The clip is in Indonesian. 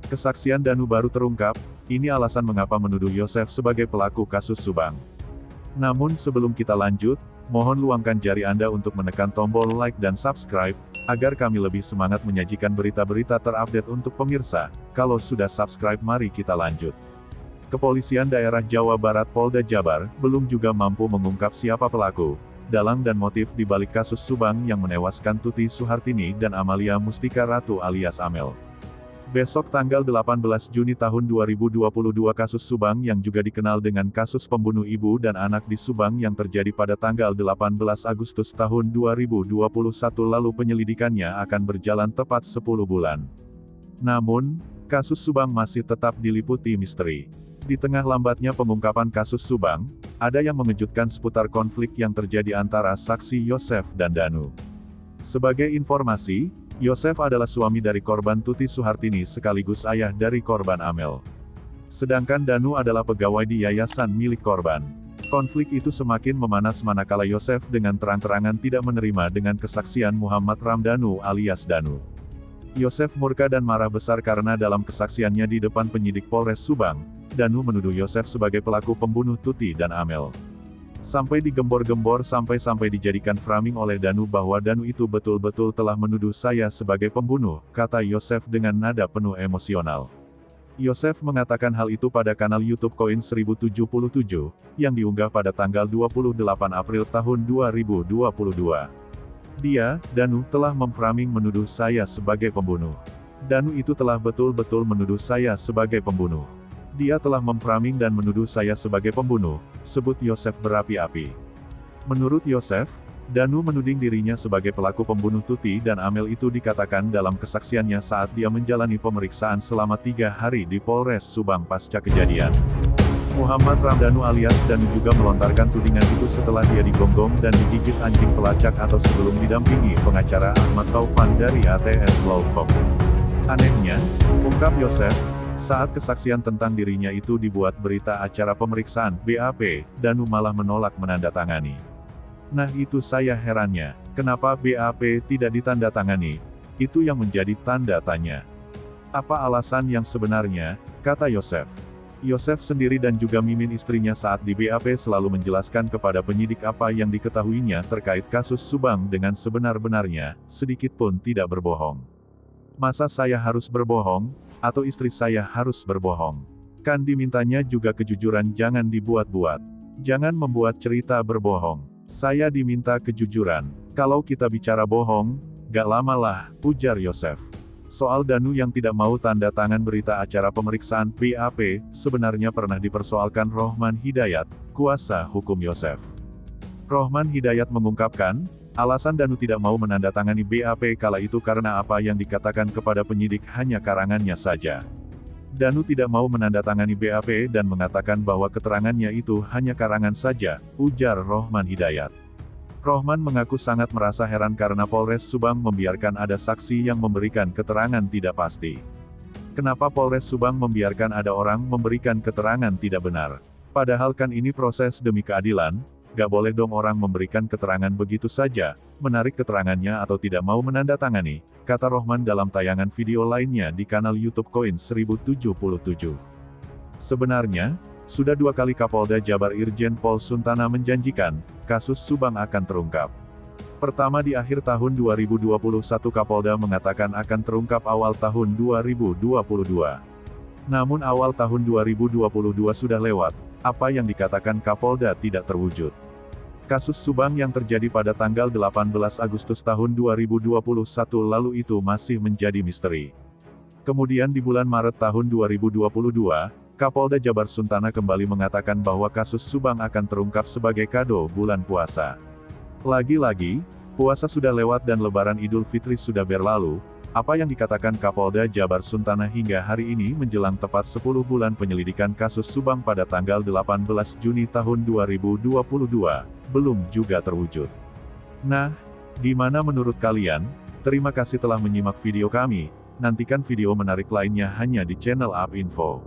Kesaksian Danu baru terungkap, ini alasan mengapa menuduh Yosef sebagai pelaku kasus Subang. Namun sebelum kita lanjut, mohon luangkan jari Anda untuk menekan tombol like dan subscribe, agar kami lebih semangat menyajikan berita-berita terupdate untuk pemirsa. Kalau sudah subscribe mari kita lanjut. Kepolisian daerah Jawa Barat Polda Jabar, belum juga mampu mengungkap siapa pelaku, dalang dan motif di balik kasus Subang yang menewaskan Tuti Suhartini dan Amalia Mustika Ratu alias Amel. Besok tanggal 18 Juni tahun 2022 kasus Subang yang juga dikenal dengan kasus pembunuh ibu dan anak di Subang yang terjadi pada tanggal 18 Agustus tahun 2021 lalu penyelidikannya akan berjalan tepat 10 bulan. Namun, kasus Subang masih tetap diliputi misteri. Di tengah lambatnya pengungkapan kasus Subang, ada yang mengejutkan seputar konflik yang terjadi antara saksi Yosef dan Danu. Sebagai informasi, Yosef adalah suami dari korban Tuti Suhartini sekaligus ayah dari korban Amel. Sedangkan Danu adalah pegawai di yayasan milik korban. Konflik itu semakin memanas manakala Yosef dengan terang-terangan tidak menerima dengan kesaksian Muhammad Ramdhanu alias Danu. Yosef murka dan marah besar karena dalam kesaksiannya di depan penyidik Polres Subang, Danu menuduh Yosef sebagai pelaku pembunuh Tuti dan Amel. Sampai digembor-gembor sampai dijadikan framing oleh Danu bahwa Danu itu betul-betul telah menuduh saya sebagai pembunuh, kata Yosef dengan nada penuh emosional. Yosef mengatakan hal itu pada kanal YouTube Koin 1077, yang diunggah pada tanggal 28 April tahun 2022. Dia, Danu, telah memframing menuduh saya sebagai pembunuh. Danu itu telah betul-betul menuduh saya sebagai pembunuh. Dia telah memframing dan menuduh saya sebagai pembunuh, sebut Yosef berapi-api. Menurut Yosef, Danu menuding dirinya sebagai pelaku pembunuh Tuti dan Amel itu dikatakan dalam kesaksiannya saat dia menjalani pemeriksaan selama 3 hari di Polres Subang pasca kejadian. Muhammad Ramdhanu alias Danu juga melontarkan tudingan itu setelah dia digonggong dan digigit anjing pelacak atau sebelum didampingi pengacara Ahmad Taufan dari ATS Law Firm. Anehnya, ungkap Yosef, saat kesaksian tentang dirinya itu dibuat berita acara pemeriksaan BAP, Danu malah menolak menandatangani. Nah itu saya herannya, kenapa BAP tidak ditandatangani? Itu yang menjadi tanda tanya. Apa alasan yang sebenarnya, kata Yosef. Yosef sendiri dan juga Mimin istrinya saat di BAP selalu menjelaskan kepada penyidik apa yang diketahuinya terkait kasus Subang dengan sebenar-benarnya, sedikit pun tidak berbohong. Masa saya harus berbohong? Atau istri saya harus berbohong? Kan dimintanya juga kejujuran, jangan dibuat-buat. Jangan membuat cerita berbohong. Saya diminta kejujuran. Kalau kita bicara bohong, gak lama lah, ujar Yosef. Soal Danu yang tidak mau tanda tangan berita acara pemeriksaan BAP, sebenarnya pernah dipersoalkan Rohman Hidayat, kuasa hukum Yosef. Rohman Hidayat mengungkapkan, alasan Danu tidak mau menandatangani BAP kala itu karena apa yang dikatakan kepada penyidik hanya karangannya saja. Danu tidak mau menandatangani BAP dan mengatakan bahwa keterangannya itu hanya karangan saja, ujar Rohman Hidayat. Rohman mengaku sangat merasa heran karena Polres Subang membiarkan ada saksi yang memberikan keterangan tidak pasti. Kenapa Polres Subang membiarkan ada orang memberikan keterangan tidak benar? Padahal kan ini proses demi keadilan. Gak boleh dong orang memberikan keterangan begitu saja, menarik keterangannya atau tidak mau menandatangani, kata Rohman dalam tayangan video lainnya di kanal YouTube Koin 1077. Sebenarnya, sudah 2 kali Kapolda Jabar Irjen Pol Suntana menjanjikan, kasus Subang akan terungkap. Pertama di akhir tahun 2021 Kapolda mengatakan akan terungkap awal tahun 2022. Namun awal tahun 2022 sudah lewat, apa yang dikatakan Kapolda tidak terwujud. Kasus Subang yang terjadi pada tanggal 18 Agustus tahun 2021 lalu itu masih menjadi misteri. Kemudian di bulan Maret tahun 2022, Kapolda Jabar Suntana kembali mengatakan bahwa kasus Subang akan terungkap sebagai kado bulan puasa. Lagi-lagi, puasa sudah lewat dan Lebaran Idul Fitri sudah berlalu, apa yang dikatakan Kapolda Jabar Suntana hingga hari ini menjelang tepat 10 bulan penyelidikan kasus Subang pada tanggal 18 Juni tahun 2022, belum juga terwujud. Nah, gimana menurut kalian? Terima kasih telah menyimak video kami, nantikan video menarik lainnya hanya di channel UP Info.